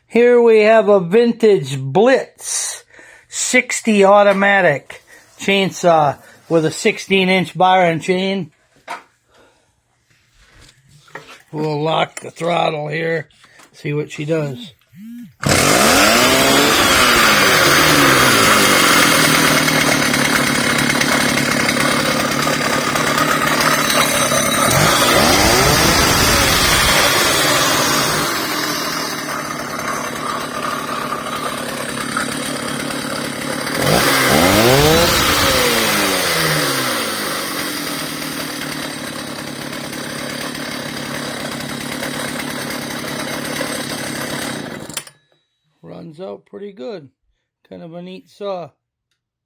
Here we have a vintage Blitz 60 automatic chainsaw with a 16-inch bar and chain. We'll lock the throttle here, see what she does. Runs out pretty good. Kind of a neat saw.